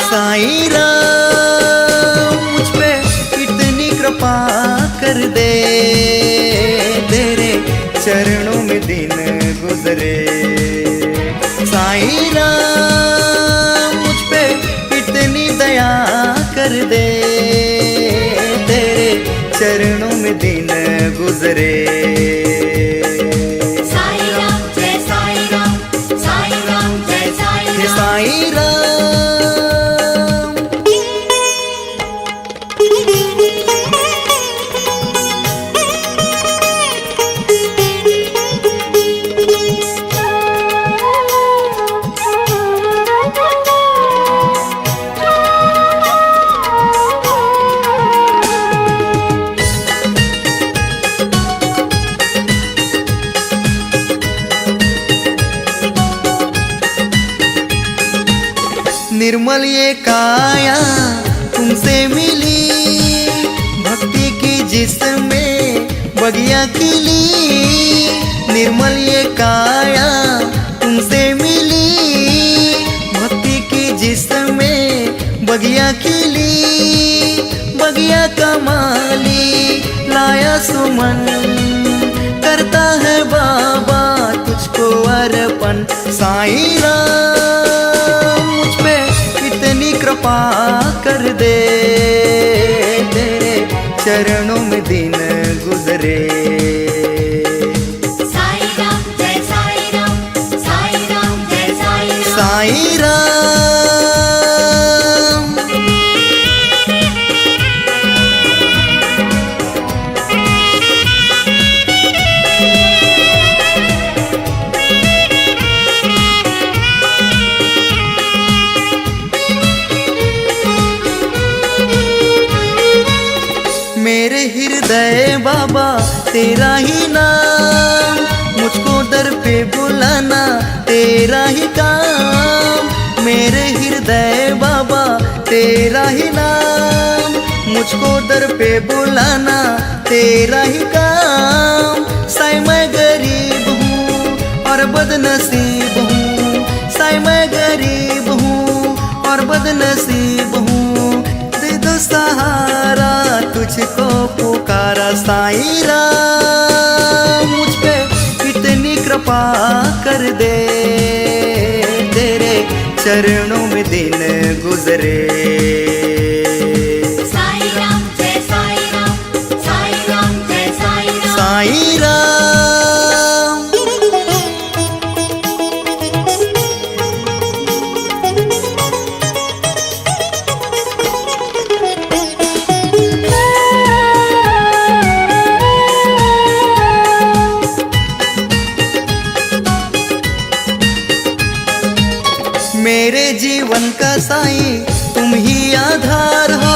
साईं राम मुझ पे इतनी कृपा कर दे, तेरे चरणों में दिन गुजरे। साईं राम मुझ पे इतनी दया कर दे, तेरे चरणों में दिन गुजरे। साईं राम जय साईं राम, साईं राम जय साईं राम। साईं राम निर्मल ये काया तुमसे मिली, भक्ति की जिसमें बगिया खिली। निर्मल ये काया तुमसे मिली, भक्ति की जिसमें बगिया खिली। बगिया का माली लाया सुमन, करता है बाबा तुझको अर्पण। साईं राम मुझ पे इतनी कृपा कर दे, तेरे चरणों में दिन गुजरे। साईं राम जय साईं राम, साईं राम जय साईं राम। साईं राम मेरे हृदय बाबा तेरा ही नाम, मुझको दर पे बुलाना तेरा ही काम। मेरे हृदय बाबा तेरा ही नाम, मुझको दर पे बुलाना तेरा ही काम। साईं मैं गरीब हूँ और बदनसीब हूँ, साईं मैं गरीब हूँ और बदनसीब हूँ। दे दो सहारा तुझको पुकारा। साईं राम मुझ पे इतनी कृपा कर दे, तेरे चरणों में दिन गुजरे। साईं राम जय साईं राम, साईं राम जय साईं राम। साईं राम मेरे जीवन का साईं तुम ही आधार हो,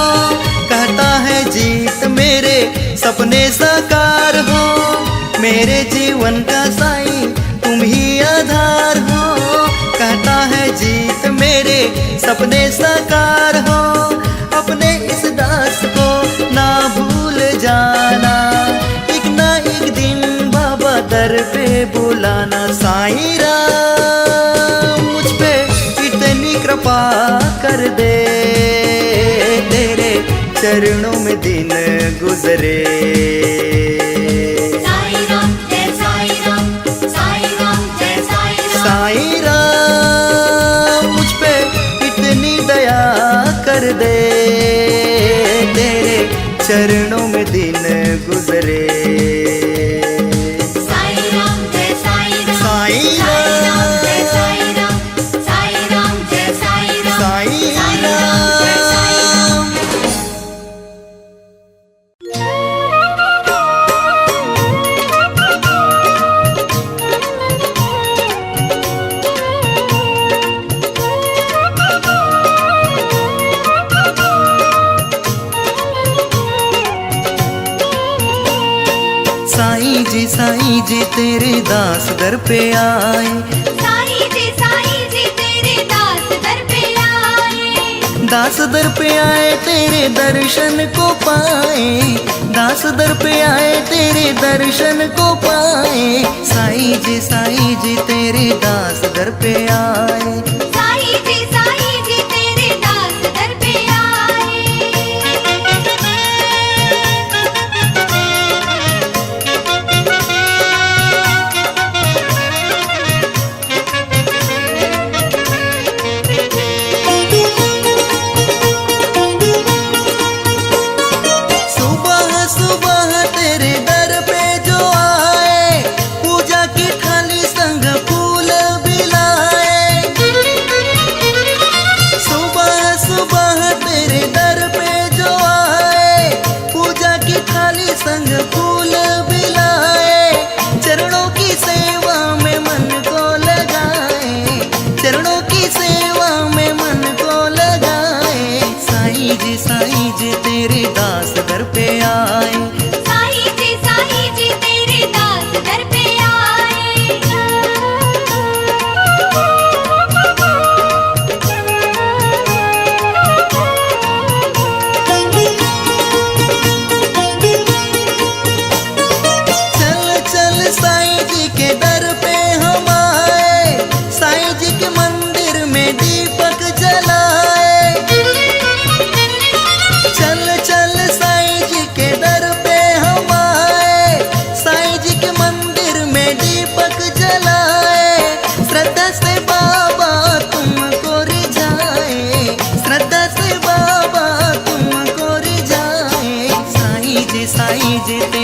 कहता है जीत मेरे सपने साकार हो। मेरे जीवन का साईं तुम ही आधार हो, कहता है जीत मेरे सपने साकार हो। अपने इस दास को ना भूल जाना, एक ना एक दिन बाबा दर पे बुलाना। साईं राम मुझ पे इतनी कृपा कर दे, तेरे चरणों में दिन गुजरे। साईं राम जय साईं राम, साईं राम जय साईं राम। साईं राम मुझ पे इतनी दया कर दे, तेरे चरणों में दिन गुजरे। साईं राम जय साईं राम, साईं साईं राम जय साईं राम, साईं राम जय साईं राम। साईं साईं राम जय साईं राम। साईं जी तेरे दास दर पे आए। साईं जी तेरे दास दर पे आए। दास दर पे आए तेरे दर्शन को पाए, दास दर पे आए तेरे दर्शन को पाए। साईं जी तेरे दास दर पे आए। साईं जी तेरे दास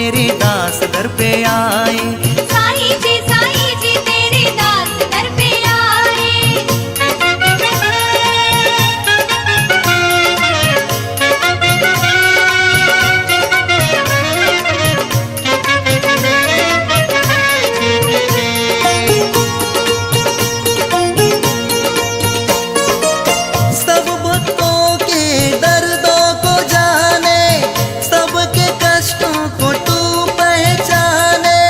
तेरे दास दर पे आए। साईं जी तेरे दास दर पे सब भक्तों के दर्दों को जाने, सबके कष्टों को तू पहचाने।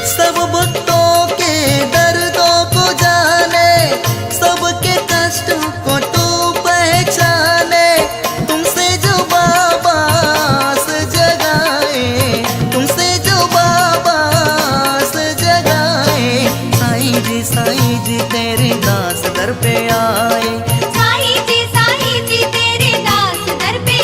सब भक्तों के दर्दों को जाने, सबके कष्टों को तू पहचाने। तुमसे जो बाबा आस जगाए, तुमसे जो बाबा आस जगाए। साईं जी तेरे दास दर पे आए। साईं जी तेरे दास दर पे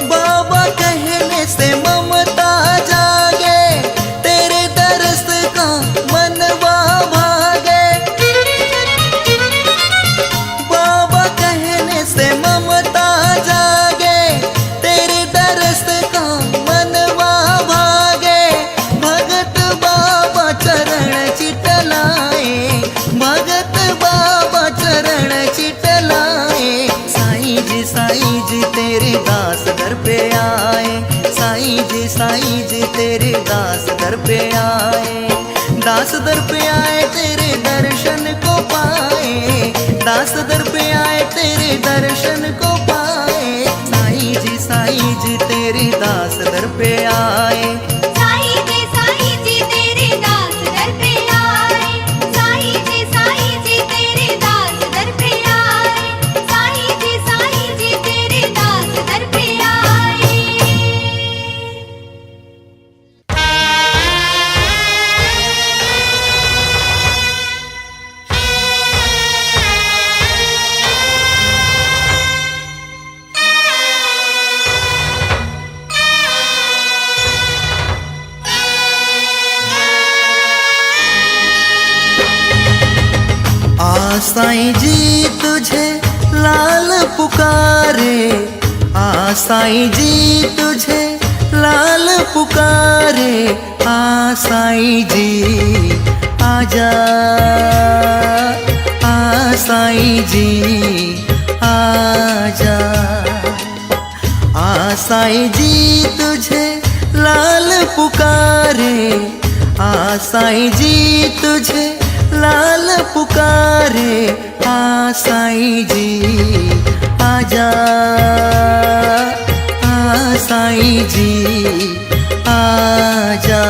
बाबा कहने से ममता जागे, तेरे दरस का मनवा भागे। बाबा कहने से ममता जागे, तेरे दरस का मनवा भागे। भगत बाबा चरण चितलाए, भगत बाबा चरण चितलाए। साईं जी तेरे दास दर पे आए। साईं जी तेरे दास दर पे आए। दास दर पे आए तेरे दर्शन को पाए, दास दर पे आए तेरे दर्शन को पाए। साईं जी तेरे दास दर पे आए। साईं जी तेरे दास दर पे आए। साईं जी तेरे दास दर पे आए। साईं जी तेरे दास दर पे आए। साईं जी तुझे लाल पुकारे। साईं जी तुझे लाल पुकारे। साईं जी आजा, साईं जी आजा। साईं जी तुझे लाल पुकारे। साईं जी तुझे लाल पुकारे। साईं जी आजा, साईं जी आजा।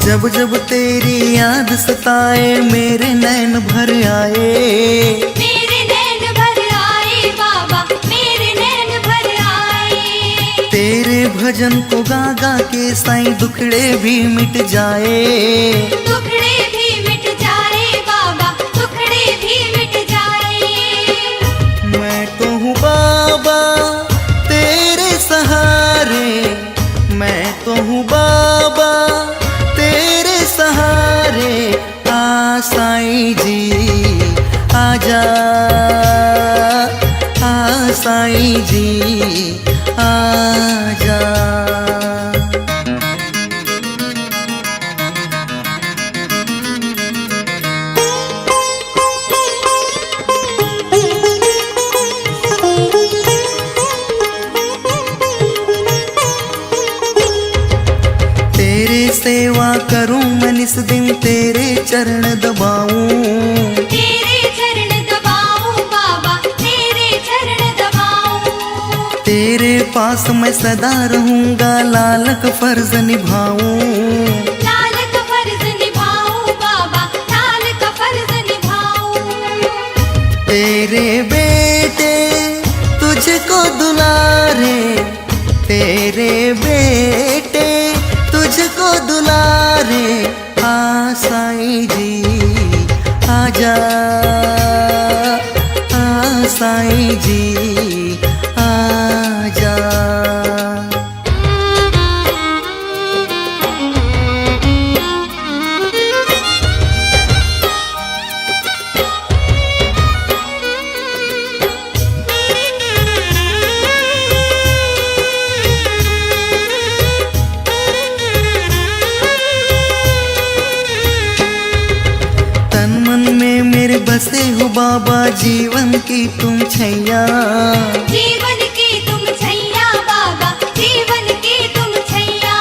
जब जब तेरी याद सताए, मेरे नैन भर आए। मेरे नैन भर आए बाबा, मेरे नैन भर आए। तेरे भजन को गा गा के साईं दुखड़े भी मिट जाए। दुखड़े भी मिट जाए बाबा, दुखड़े भी मिट जाए। मैं तो हूँ बाबा तेरे सहारे, मैं तो हूँ बाबा तेरे सहारे। साईं जी आजा, साईं जी आजा। सेवा करूं मैं इस दिन, तेरे चरण दबाऊं। तेरे चरण दबाऊं बाबा, तेरे चरण दबाऊं। तेरे पास मैं सदा रहूंगा, लाल का फर्ज निभाऊं। लाल का फर्ज निभाऊं बाबा, लाल का फर्ज निभाऊं। तेरे बेटे तुझको दुलारे, तेरे बेटे तुझको दुलारे। आ साईं जी आजा, आ साईं जी आजा। बसे हो बाबा जीवन की तुम छैया, जीवन की तुम छैया बाबा, जीवन की तुम छैया।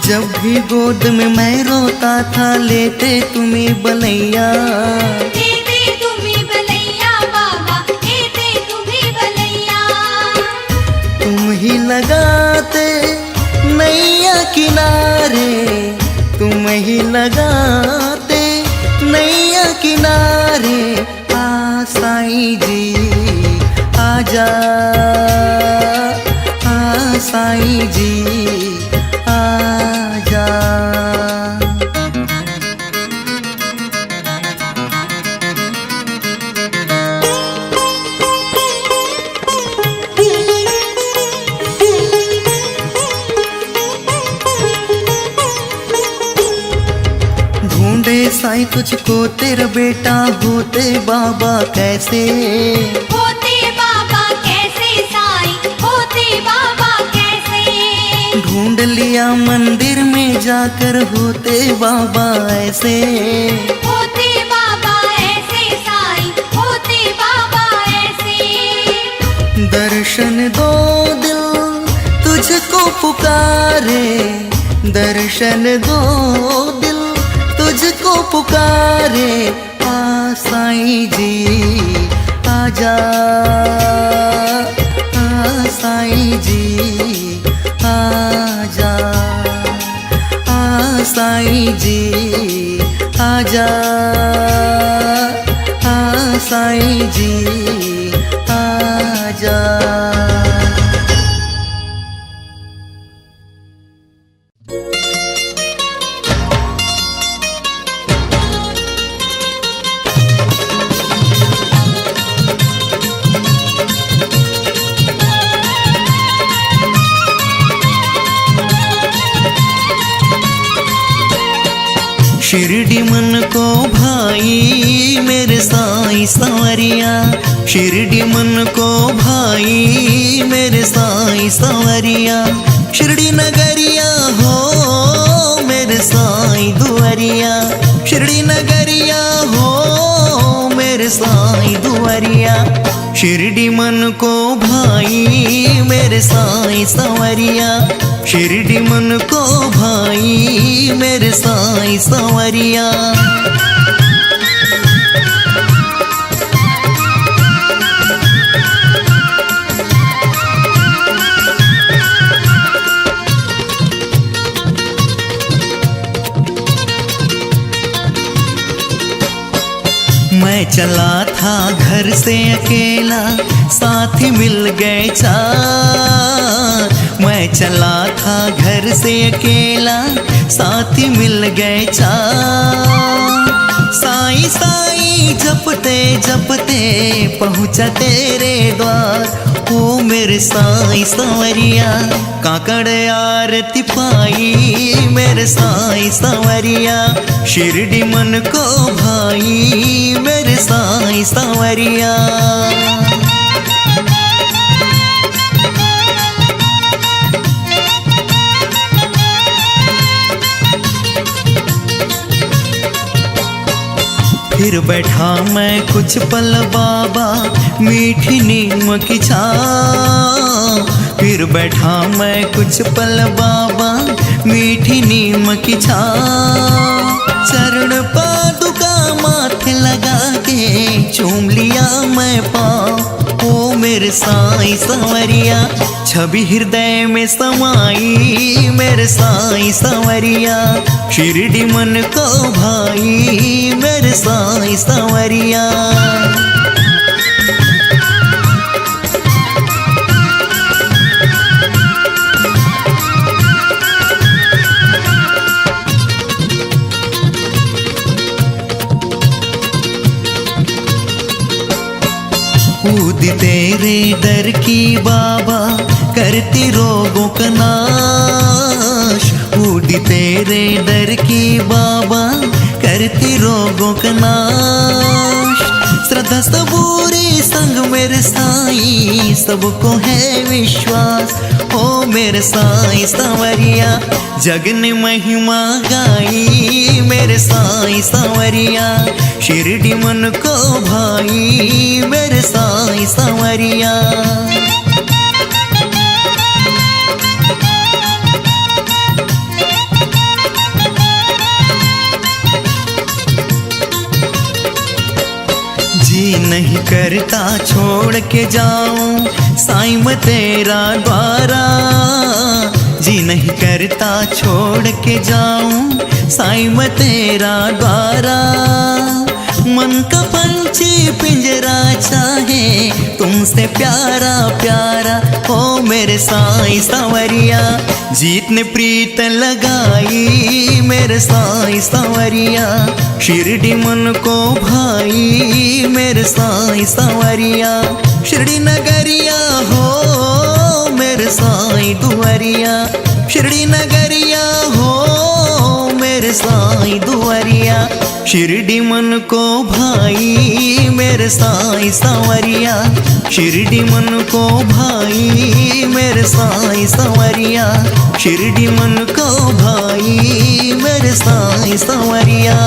जब भी गोद में मैं रोता था लेते तुम्हें बलैया, लेते तुम्हें बलैया बाबा, लेते तुम्हें बलैया। तुम ही लगाते नैया किनारे, तुम ही लगाते नैया किनारे। आ साईं जी आजा, आ साईं जी आजा। साईं तुझको तेरा बेटा होते बाबा कैसे, होते बाबा कैसे साईं, होते बाबा कैसे। ढूंढ लिया मंदिर में जाकर होते बाबा ऐसे, होते बाबा ऐसे साईं, होते बाबा ऐसे। दर्शन दो दिल तुझको पुकारे, दर्शन दो दिल तुझको पुकारे। आ साईं जी आजा, आ साईं जी आजा, आ साईं जी आजा, आ साईं जी आजा। शिरडी मन को भाई मेरे साईं संवरिया, शिरडी मन को भाई मेरे साईं संवरिया। शिरडी नगरिया हो मेरे साईं दुआरिया, शिरडी नगरिया हो मेरे साईं दुआरिया। शिरडी मन को भाई मेरे साईं संवरिया, शिरडी मन को भाई मेरे साईं संवरिया। मैं चला था घर से अकेला, साथी मिल गए चार। मैं चला था घर से अकेला, साथी मिल गए चार। साईं साईं जपते जपते पहुँचा तेरे द्वार। ओ मेरे साईं संवरिया, काकड़ आरती पाई मेरे साईं संवरिया। शिरडी मन को भाई मेरे साईं संवरिया। फिर बैठा मैं कुछ पल बाबा मीठी नीम की छाँव। फिर बैठा मैं कुछ पल बाबा मीठी नीम की छाँव। चरण पादुका माथे लगा के चूम लिया मैं पाँव। ओ मेरे साईं संवरिया, छवि हृदय में समाई मेरे साईं संवरिया। शिरडी मन को भाई मेरे साईं संवरिया। कूद तेरे दर की बाबा, करती रोगों का नाश। कूद तेरे दर की बाबा, करती रोगों का नाश। श्रद्धा सबूरी संग मेरे साईं, सबको है विश्वास। ओ मेरे साईं सांवरिया, जग ने महिमा गाई। मेरे साईं सांवरिया, शिरडी मन को भाई। मेरे साईं सांवरिया। जी नहीं करता छोड़ के जाऊं साईं मैं तेरा द्वारा। जी नहीं करता छोड़ के जाऊं साईं मैं तेरा द्वारा। मन का पंछी पिंजरा चाहे तुमसे प्यारा प्यारा। ओ मेरे साईं सांवरिया, जीत ने प्रीत लगाई। मेरे साईं सांवरिया, शिरडी मन को भाई। मेरे साईं सांवरिया, शिरडी नगरिया हो मेरे साईं दुआरिया। शिरडी नगरिया हो मेरे साईं दुआरिया। शिरडी मन को भाई। मेरे साईं सांवरिया, शिरडी मन को भाई। मेरे साईं सांवरिया, शिरडी मन को भाई। मेरे साईं सांवरिया।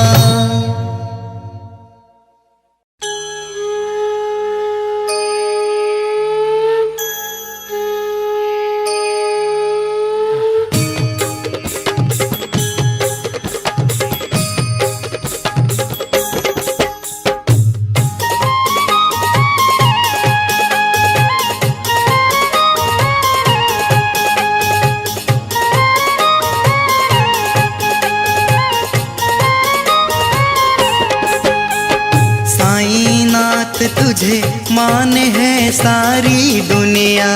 तुझे माने है सारी दुनिया।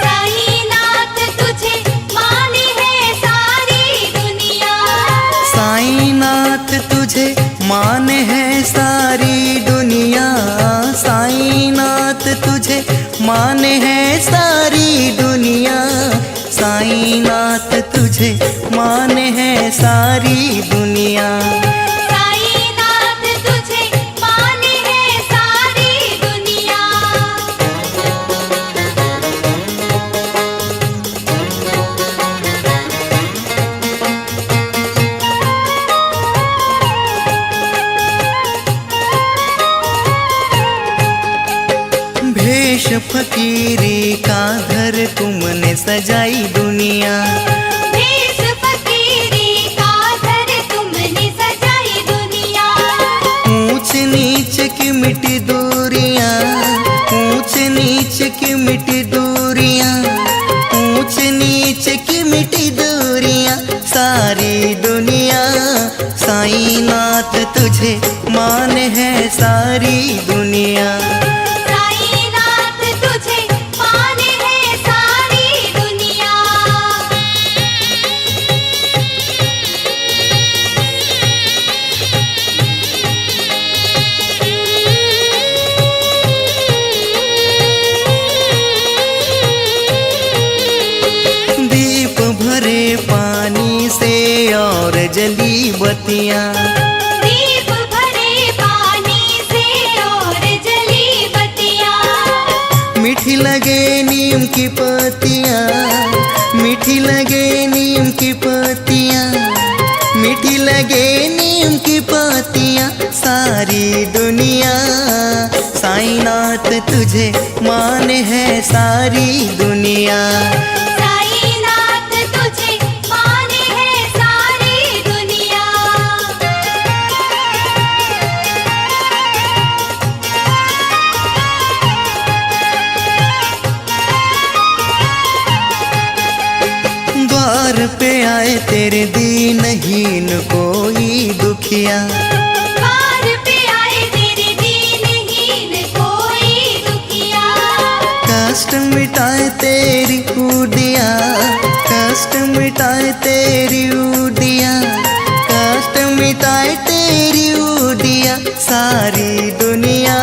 साईनाथ तुझे माने है सारी दुनिया। साईनाथ तुझे माने है सारी दुनिया। साईनाथ तुझे माने है सारी दुनिया। साईनाथ तुझे माने है सारी दुनिया। भेष फकीरी का घर तुमने सजाई दुनिया। भेष फकीरी का घर तुमने सजाई दुनिया। ऊंच नीच की मिटी दूरियां। ऊंच नीच की मिटी दूरियां। ऊंच नीच की मिटी दूरियां। सारी दुनिया साईनाथ तुझे माने है सारी दुनिया। जली बत्तियां। दीप भरे पानी से और जली बत्तियां। मीठी लगे नीम की पत्तियां। मीठी लगे नीम की पत्तियां। मीठी लगे नीम की पत्तियां। सारी दुनिया साईनाथ तुझे माने है सारी दुनिया। पे आए तेरे दीनहीन कोई दुखिया। द्वार पे आए तेरे दीनहीन कोई दुखिया। कष्ट मिटाए तेरी उडिया। कष्ट मिटाए तेरी उडिया। कष्ट मिटाए तेरी उडिया। सारी दुनिया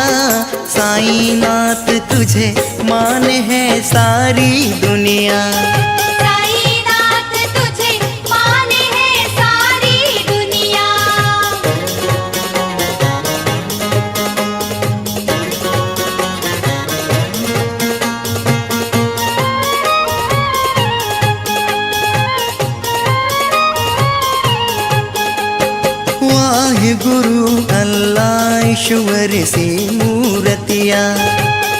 साईनाथ तुझे माने है सारी दुनिया। साईनाथ तुझे माने है सारी दुनिया। वाहे गुरु अल्लाह ईश्वर से मूर्तिया।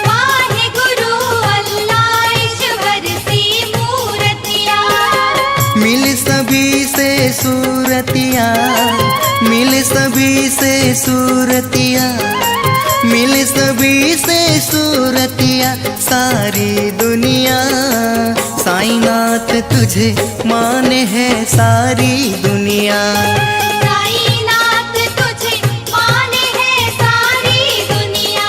वाहे गुरु अल्लाह ईश्वर सी मूर्तिया। मिल सभी से सूरतिया, मिल सभी से सूरतिया, मिल सभी से सूरतिया सारी दुनिया। साईनाथ तुझे माने है सारी दुनिया। साईनाथ तुझे माने है सारी दुनिया।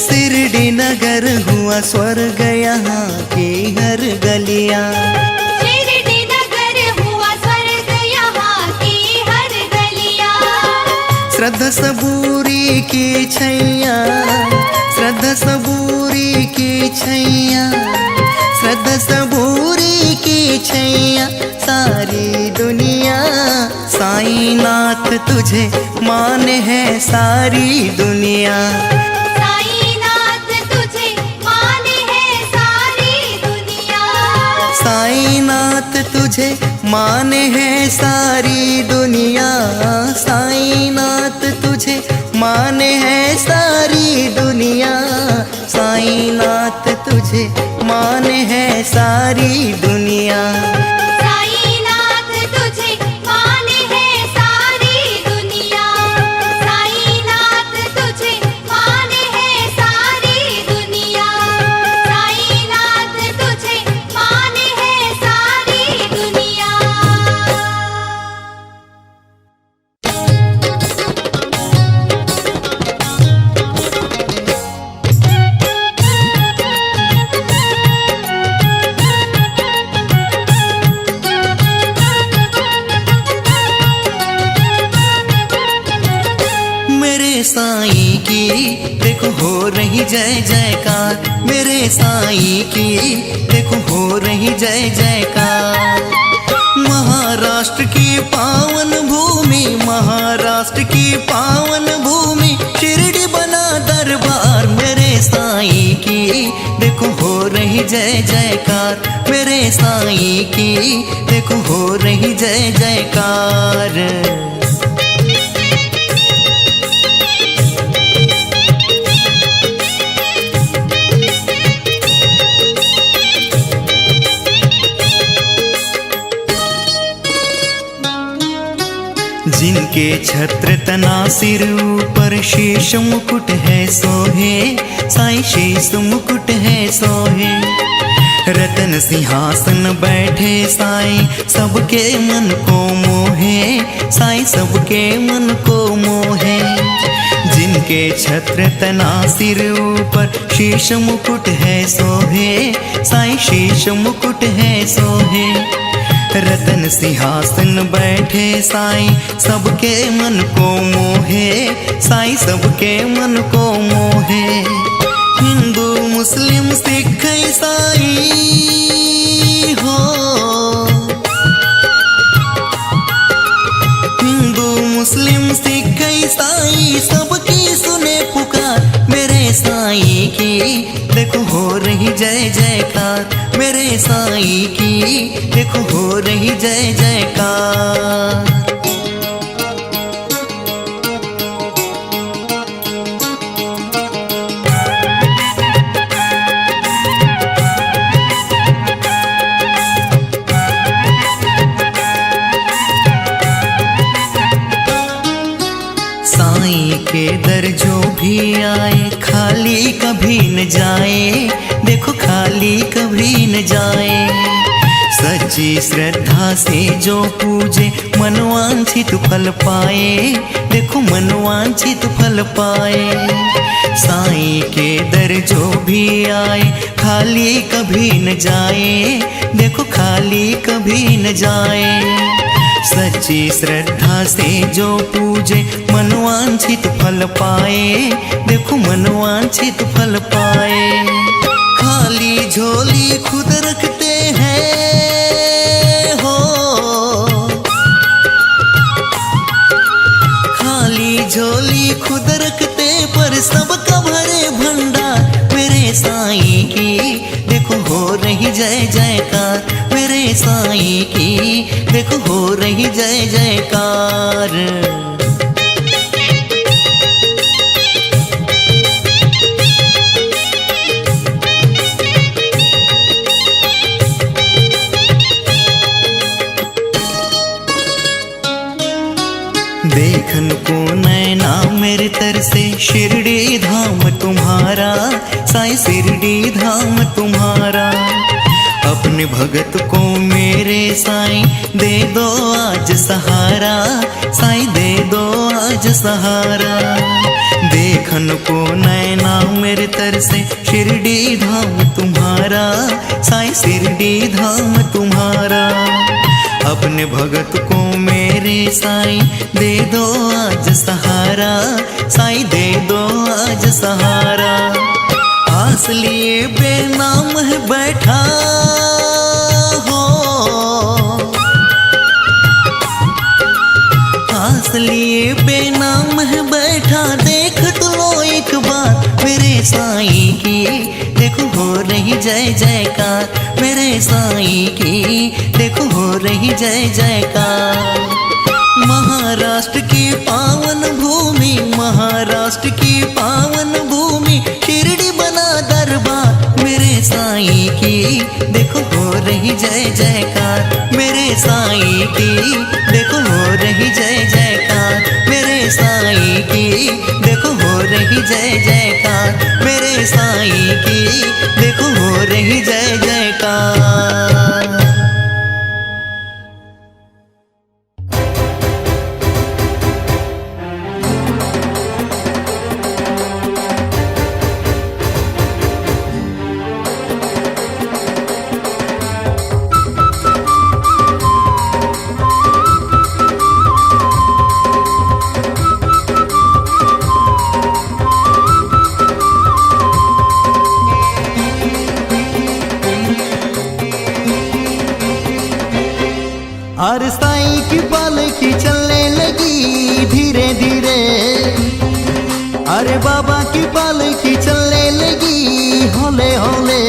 शिरडी नगर हुआ स्वर्ग यहाँ की हर गलियाँ। शिरडी नगर हुआ स्वर्ग यहाँ की हर गलियाँ। श्रद्धा सबूरी की छैया, श्रद्धा सबूरी की छैया, श्रद्धा सबूरी की छैया सारी दुनिया। साईनाथ तुझे माने है सारी दुनिया। साईनाथ तुझे माने है सारी दुनिया। साईनाथ तुझे माने है सारी दुनिया। साईनाथ तुझे माने है सारी दुनिया। साईनाथ तुझे माने है सारी दुनिया। साईनाथ तुझे माने है सारी दुनिया। साईनाथ तुझे माने है सारी दुनिया। साईनाथ तुझे माने है सारी दुनिया। मेरे साईं की देखो हो रही जय जयकार। मेरे साईं की देखो हो रही जय जयकार। महाराष्ट्र की पावन भूमि, महाराष्ट्र की पावन भूमि, शिरडी बना दरबार। मेरे साईं की देखो हो रही जय जयकार। मेरे साईं की देखो हो रही जय जयकार। जिनके छत्र तना सिर ऊपर शीश मुकुट है सोहे। साईं शीश मुकुट है सोहे। रतन सिंहासन बैठे साईं सबके मन को मोहे। साईं सबके मन को मोहे। जिनके छत्र तना सिर ऊपर शीश मुकुट है सोहे। साईं शीश मुकुट है सोहे। रतन सिंहासन बैठे साईं सबके मन को मोहे। साईं सबके मन को मोहे। हिंदू मुस्लिम सिख ईसाई हो, हिंदू मुस्लिम सिख ईसाई सबकी सुने पुकार। मेरे साईं की देखो हो रही जय जयकार। मेरे साईं की देखो हो रही जय जयकार। साईं के दर जो भी आए खाली कभी न जाए। देखो खाली कभी न जाए। सच्ची श्रद्धा से जो पूजे मनवांछित फल पाए। देखो मनवांछित फल पाए। साईं के दर जो भी आए खाली कभी न जाए, देखो खाली कभी न जाए। सच्ची श्रद्धा से जो पूजे मनवांछित फल पाए, देखो मनवांछित फल पाए। खाली झोली खुद रखते हैं हो, खाली झोली खुद रखते पर सबका भरे भंडार। मेरे साईं की देखो हो रही जय जयकार, मेरे साईं की देखो हो रही जय जयकार। देखन को नैना मेरे तर से शिरडी धाम तुम्हारा, साईं शिरडी धाम तुम्हारा। अपने भगत को मेरे साईं दे दो आज सहारा, साईं दे दो आज सहारा। देखन को नैना मेरे तर से शिरडी धाम तुम्हारा, साईं शिरडी धाम तुम्हारा। अपने भगत को मेरे साईं दे दो आज सहारा, साईं दे दो आज सहारा। आस लिए बेनाम है बैठा हो, आस लिए बेनाम है बैठा। देख तो लो एक बार मेरे साईं की देखो हो रही जय जयकार, मेरे साईं की देखो हो रही जय जयकार। महाराष्ट्र की पावन भूमि, महाराष्ट्र की पावन भूमि, शिरडी बना दरबार। मेरे साईं की देखो हो रही जय जयकार, मेरे साईं की देखो हो रही जय जयकार, मेरे साईं की देखो हो रही जय जयकार, मेरे साईं की देखो हो रही जय जयकार। अरे साईं की पालकी चलने लगी धीरे धीरे, अरे बाबा की पालकी चलने लगी हौले हौले।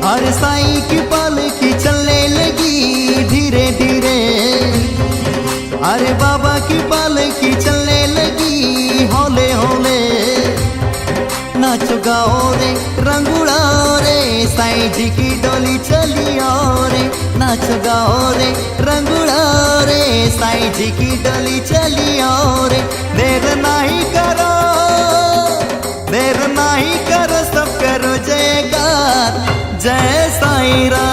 अरे साईं की पालकी चलने लगी धीरे धीरे, अरे बाबा की पालकी चलने लगी हौले हौले। नाचो गाओ रे रंग उड़ाओ रे, साईं जी की डोली चली आओ रे। नाचो गाओ रे रंग उड़ाओ रे, साईं जी की डोली चली आओ रे। देर नहीं करो, देर नहीं करो, सब करो जयकार, जय साईं राम।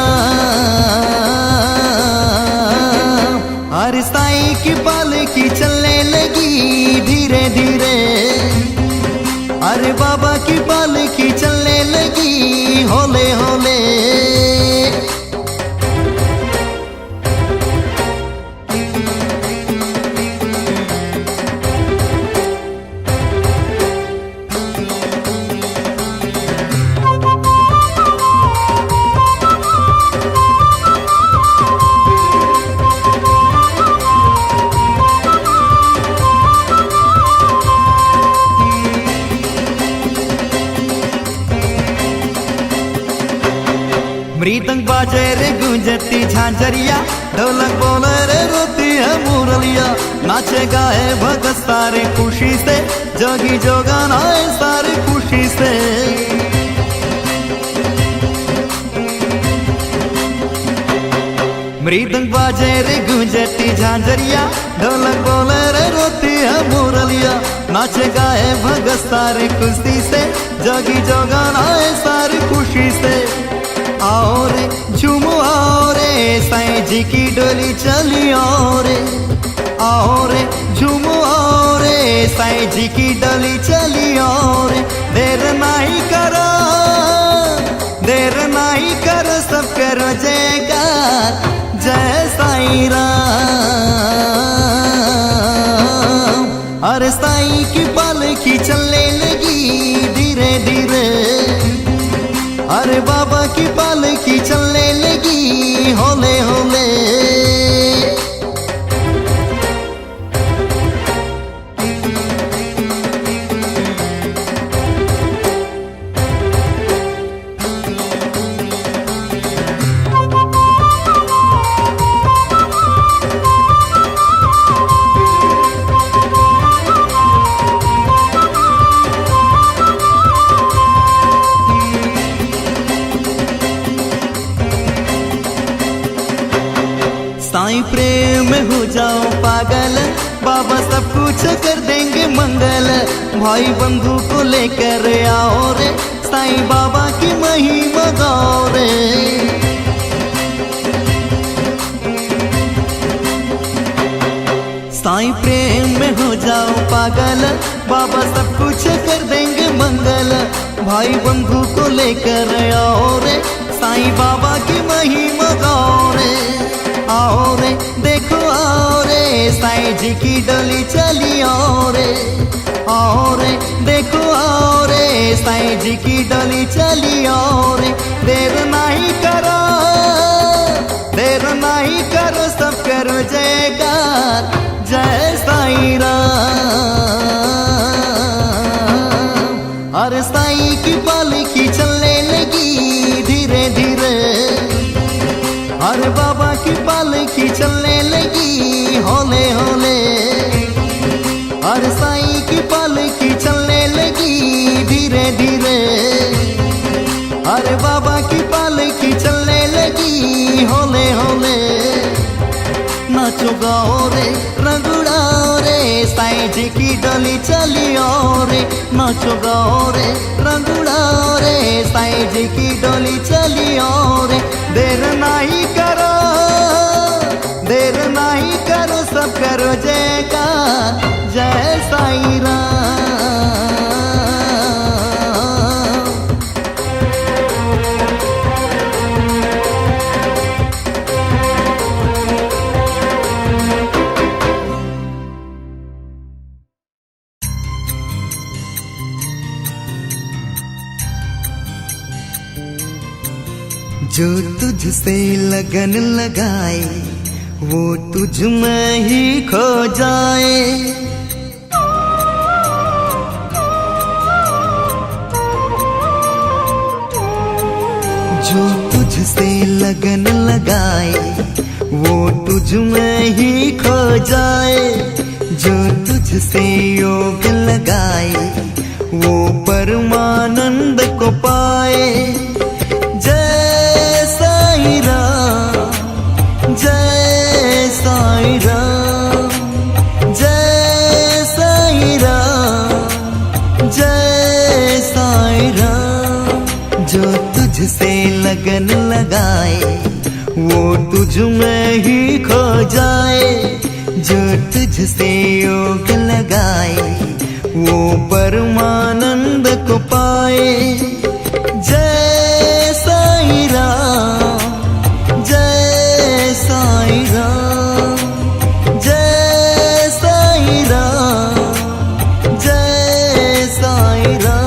हर साईं की पालकी चलने लगी धीरे धीरे, अरे बाबा की पालकी चलने लगी हौले हौले। मृदंग बाजे रे गूंजती झांझरिया, ढोलक बोले रे रोती है मुरलिया। नाचे गाए भगत सारे खुशी से, जोगी जोगान आए सारे खुशी से। मृदंग बाजे रे गूंजती झांझरिया, ढोलक बोले रे रोती है मुरलिया। नाचे गाए भगत सारे खुशी से, जोगी जोगान आए सारी खुशी से। आओ रे झूमो आओ रे, साईं जी की डोली चली आओ रे। आओ रे झूमो आओ रे, साईं जी की डोली चली और देर नहीं करो, देर नहीं करो, सब करो जयकार, जय साईं राम। अरे साईं की पालकी चलने लगी धीरे धीरे, अरे बाबा की पालकी चलने लगी होले होले। साईं प्रेम में हो जाओ पागल, बाबा सब कुछ कर देंगे मंगल। भाई बंधु को लेकर आओ रे, साईं बाबा की महिमा गाओ रे। साईं प्रेम में हो जाओ पागल, बाबा सब कुछ कर देंगे मंगल। भाई बंधु को लेकर आओ रे, साईं बाबा की महिमा गाओ रे। आओ रे देखो आओ रे, साईं जी की डोली चली आओ रे। आओ रे देखो आओ रे, साईं जी की डोली चली आओ रे। देर नहीं करो, देर नहीं करो, सब करो जयकार, जय साईं राम। अरे साईं की पालकी चलने लगी धीरे धीरे, अरे बाबा की पालकी चलने लगी होले होले। अरे साईं की पालकी चलने लगी धीरे धीरे, अरे बाबा की पालकी चलने लगी होले होले। नाचो गाओ रे रंगुड़ाओ रे, साईं जी की डोली चली आओ रे। नाचो गाओ रे रंगुड़ाओ रे, साईं जी की डोली चली आओ रे। देर नहीं करो, देर नहीं करो, सब करो जयकार, जय साईं राम। जो तुझसे लगन लगाए वो तुझ में ही खो जाए। जो तुझसे लगन लगाए वो तुझ में ही खो जाए। जो तुझसे योग लगाए वो परमानंद को पाए। जय साईं राम, जय साईं राम, जय साईं राम, जय साईं राम। जो तुझसे लगन लगाए वो तुझ में ही खो जाए। जो तुझसे योग लगाए वो परमानंद को पाए। जय साईं राम, जय साईं राम, जय साईं राम, जय साईं राम।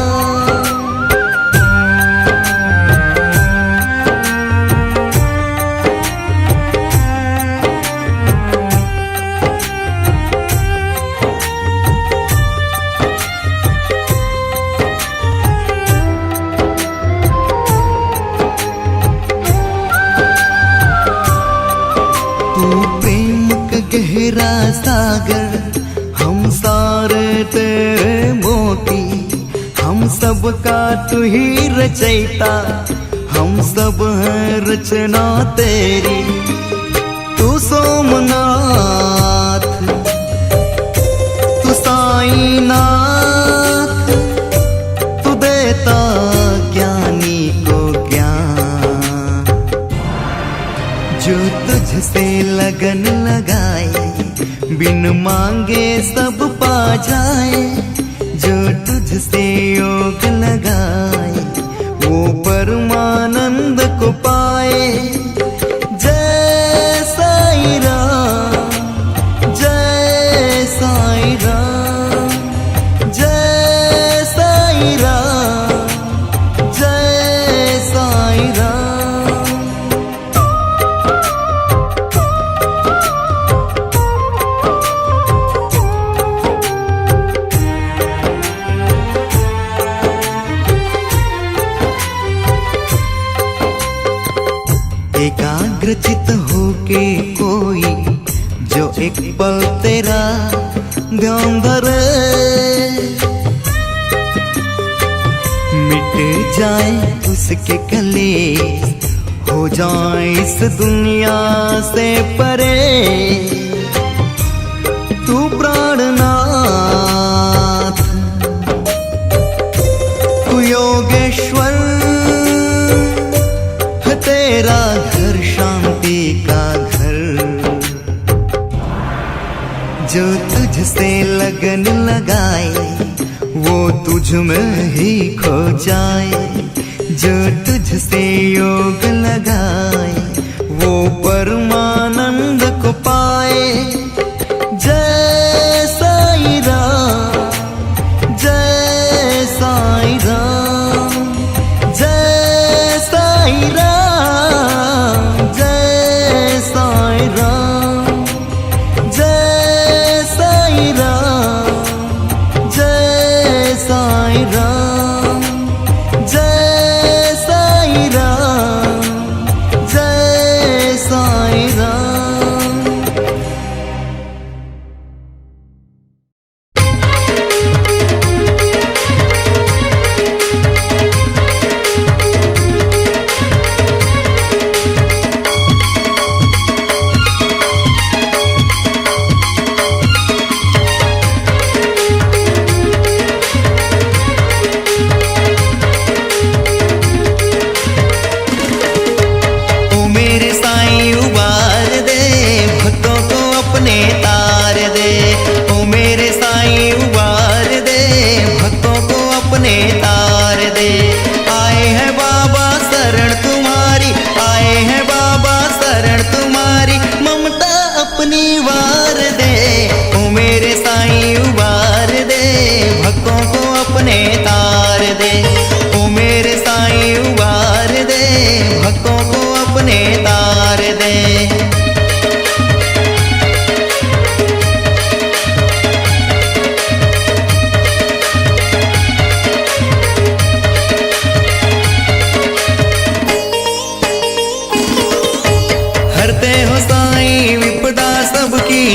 गहरा सागर हम सारे तेरे मोती। हम सब का तू ही रचयिता, हम सब हैं रचना तेरी। तू सोमनाथ, तू साईनाथ, तू देता ज्ञानी को ज्ञान। जो तुझसे लगन लगाए बिन मांगे सब पा जाए, जो तुझसे योग लगाए वो परमानंद को पाए। जय साईं राम, जय साईं राम, जय साईं राम, जय साईं राम। एकाग्रचित होके कोई जो एक पल तेरा ध्यान धरे, मिट जाए उसके कलेश, हो जाए इस दुनिया से परे। तू प्राणनाथ, तू योगेश्वर, तेरा घर शांति का घर। जो तुझसे लगन लगाए वो तुझ में ही खो जाए, जो तुझसे योग लगाए वो परमानंद को पाए। जय साईं राम, जय साईं राम, जय साईं राम, जय साईं राम, जय साईं राम, जय साईं राम, जय साईं राम, जय साईं राम।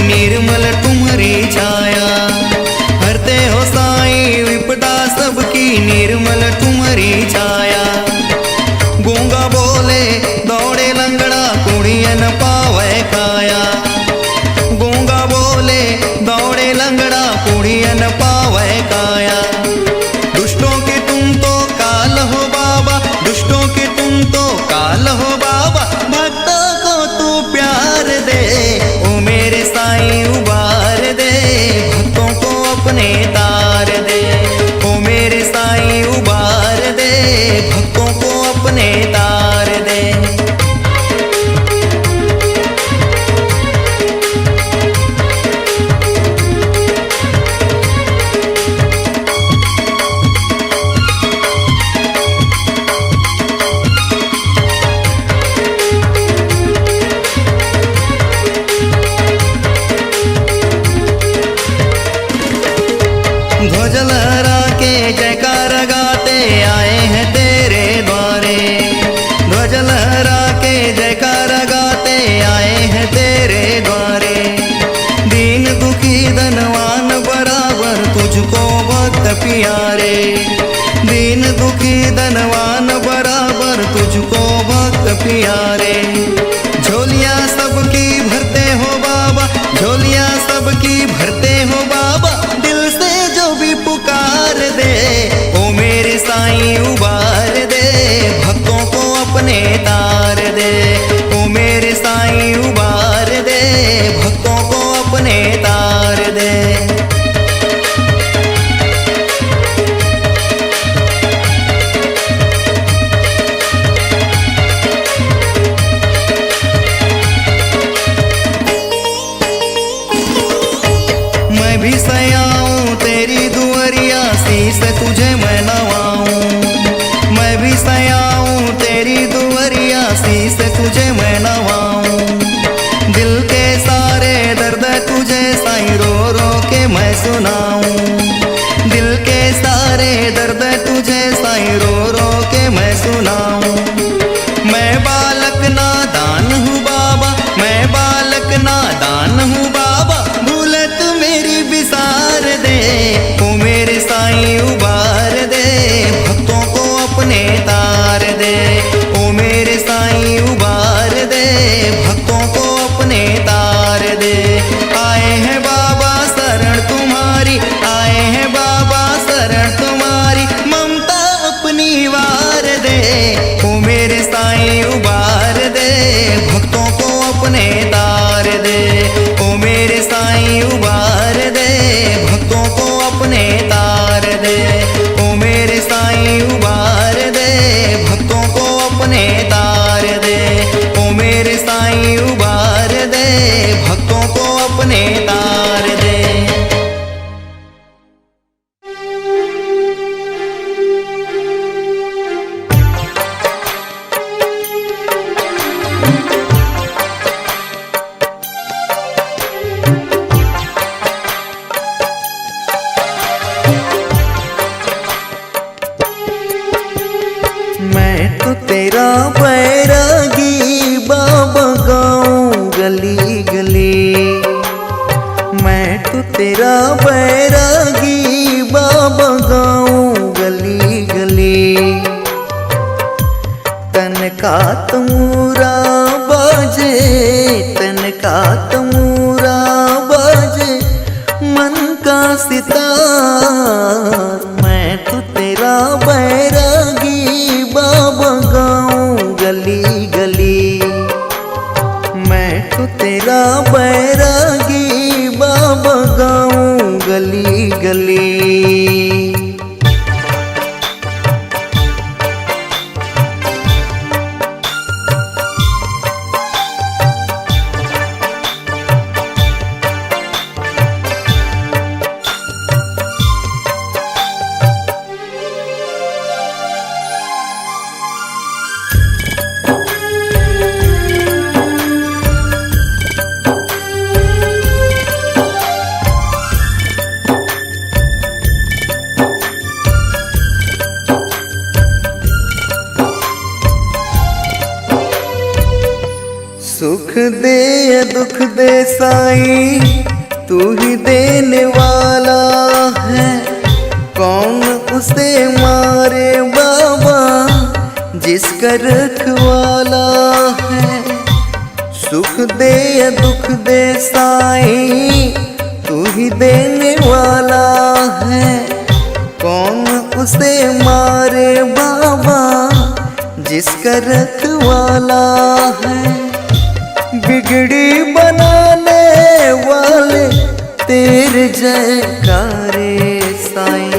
निर्मल तुम्हारी छाया, हरते हो साईं विपदा सबकी निर्मल तुम्हारी छाया। गूंगा बोले दौड़े लंगड़ा कुड़ियन पावे काया, गूंगा बोले दौड़े लंगड़ा कुड़ियन पावे काया। दुष्टों के तुम तो काल हो बाबा, दुष्टों के तुम तो काल हो बाबा, भक्तों को तू प्यार दे ओ मेरे साईं उबार दे, भक्तों को अपने तार दे ओ मेरे साईं उबार दे, भक्तों को अपने तार दे। ध्वज लहरा के जयकार गाते आए हैं तेरे द्वारे, ध्वज लहरा के जयकार गाते आए हैं तेरे द्वारे। दीन दुखी धनवान बराबर तुझको भक्त प्यारे, दीन दुखी धनवान बराबर तुझको भक्त प्यारे। झोलियां सबकी भरते हो बाबा, झोलियां सबकी भरते हो बाबा, दिल से जो भी पुकार दे ओ मेरे साईं उबार दे, भक्तों को अपने तार दे ओ मेरे साईं उबार दे, भक्तों को अपने तार शीस तुझे मैं नवाऊं। मैं भी सयाऊं तेरी दुवरिया, शीस तुझे मैं नवाऊं। दिल के सारे दर्द तुझे साईं रो रो के मैं सुनाऊं। दिल के सारे दर्द तुझे साईं रो रो के मैं सुनाऊं। मैं बालक नादान हूँ बाबा, मैं बालक नादान हूँ बाबा, भूल तू मेरी बिसार दे। ओ मेरे साईं उबार दे, भक्तों को अपने तार दे। ओ मेरे साईं उबार दे, भक्तों को अपने तार दे। आए हैं बाबा शरण तुम्हारी, आए हैं बाबा शरण तुम्हारी, ममता अपनी वार दे। ओ मेरे साईं उबार दे, भक्तों को अपने तार दे। ओ मेरे साईं उबार दे, भक्तों को अपने तार दे। ओ मेरे साईं उबार दे, भक्तों को अपने तार दे। ओ मेरे साईं उबार दे, भक्तों को अपने तार दे। मैं तो तेरा बैरागी बाबा गाऊं गली गली। मैं तो तेरा बैरागी बाबा गाऊं गली गली। तन का तमूरा बाजे, तन का तमूरा बाजे, मन का सितार। मैं तो तेरा बैरागी बाबा गाऊं गली गली। मैं तो तेरा बैरागी बाबा गाऊं गली गली। सुख दे या दुख दे साईं, तू ही देने वाला है। कौन उसे मारे बाबा, जिसका रखवाला है। सुख दे या दुख दे साईं, तू ही देने वाला है। कौन उसे मारे बाबा, जिसका रखवाला है। बिगड़ी बनाने वाले तेरे जयकारे साईं।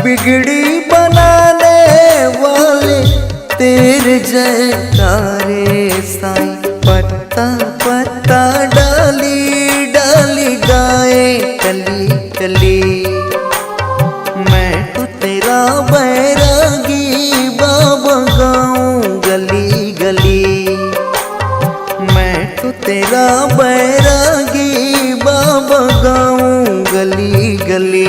बिगड़ी बनाने वाले तेरे जयकारे साईं। पत्ता पत्ता डाली डाली गाए कली कली। मैं तो तेरा बैरागी बाबा गाऊं गली गली। मैं तो तेरा बैरागी बाबा गाऊं गली गली।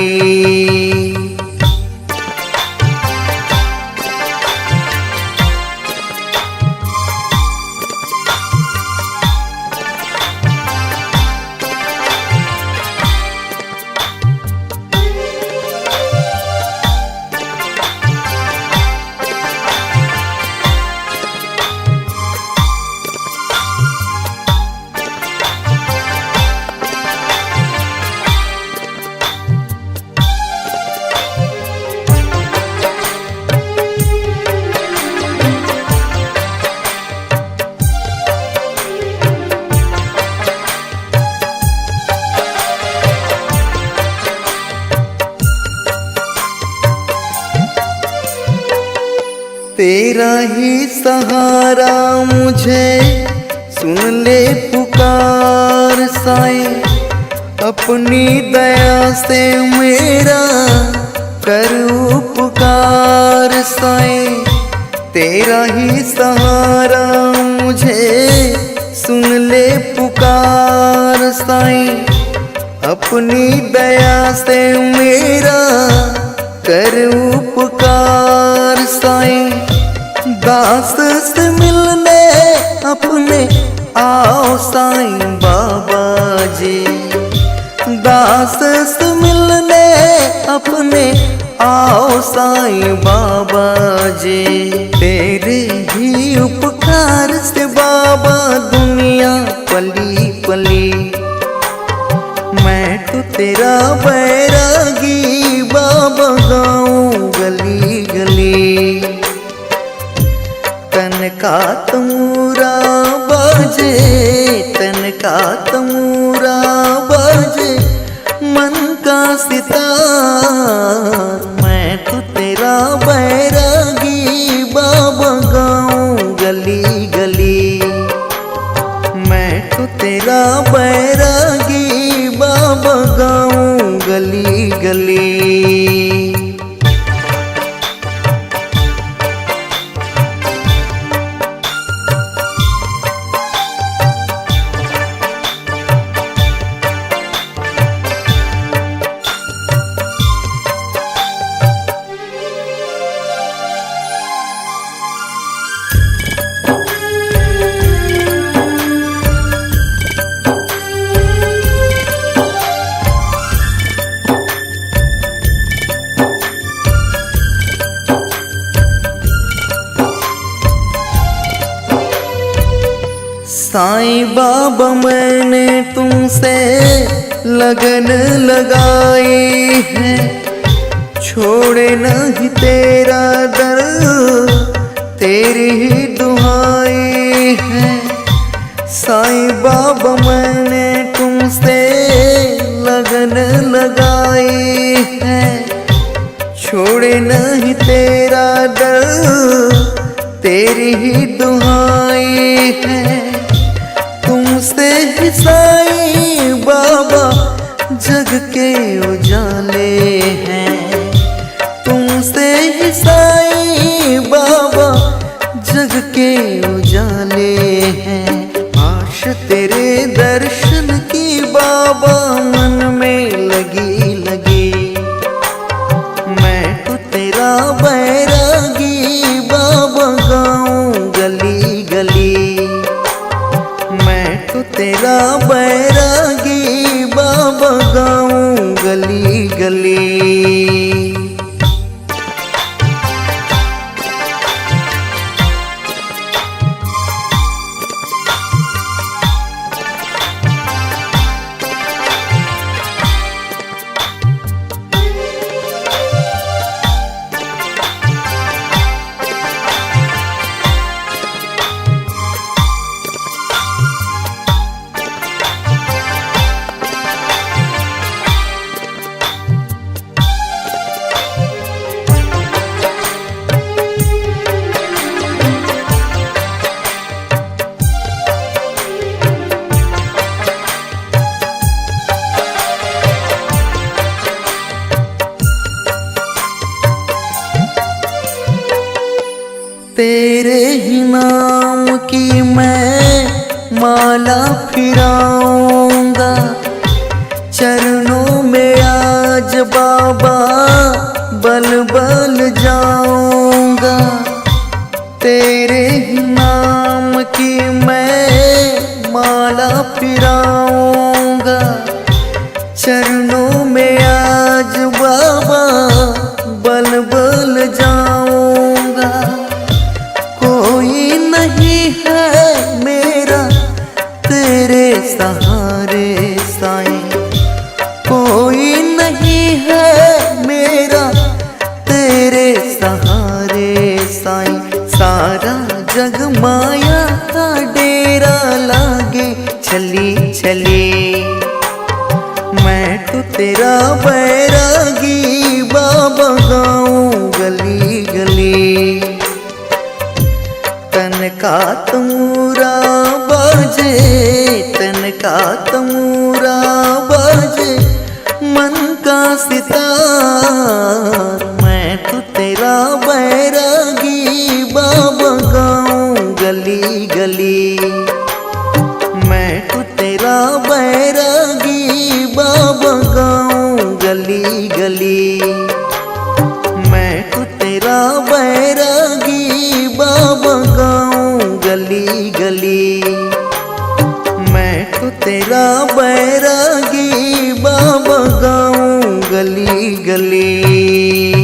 तेरा ही सहारा मुझे सुन ले पुकार साईं। अपनी दया से मेरा कर उपकार साईं, तेरा ही सहारा मुझे सुन ले पुकार साईं। अपनी दया से मेरा कर उपकार साईं। दास से मिलने अपने आओ साईं बाबा जी, दास से मिलने अपने आओ साईं बाबा जी। तेरे ही उपकार से बाबा दुनिया पली पली, मैं तो तेरा बैरागी बाबा गाऊं गली गली। तन का तमूरा बाजे, तन का तमूरा बाजे, मन का सितार। मैं तो तेरा बैरागी बाबा गाऊं गली गली, मैं तो तेरा बैरागी बाबा गाऊं गली गली। साईं बाबा मैंने तुमसे लगन लगाई है, छोड़े नहीं तेरा दर, तेरी ही दुहाई है। साईं बाबा मैंने तुमसे लगन लगाई है, छोड़े नहीं तेरा दर, तेरी ही दुहाई है। तुमसे ही साईं बाबा जग के उजाले हैं, तुमसे ही साईं बाबा जग के उजाले हैं। आश तेरे दर्शन की बाबा मन में लगी लगी, मैं तो तेरा बैरागी बाबा गाऊं गली गली, मैं तो तेरा बैरागी बाबा गाऊं गली गली। तेरे ही नाम की मैं माला फिराऊंगा, चरणों में आज बाबा बल बल जाऊंगा। तेरे ही नाम की मैं माला फिराऊंगा, चरणों में आज बाबा बल बल जाऊंगा। कोई नहीं है मेरा तेरे सहारे साईं, कोई नहीं है मेरा तेरे सहारे साईं। सारा जग माया का डेरा लागे छली छली, मैं तो तेरा बैरागी बाबा गाऊं गली गली। तन का तमूरा बाजे, तन का तमूरा बाजे, मन का सितार। गली। मैं तो तेरा बैरागी बाबा गाऊं गली गली। मैं तो तेरा बैरागी बाबा गाऊं गली गली।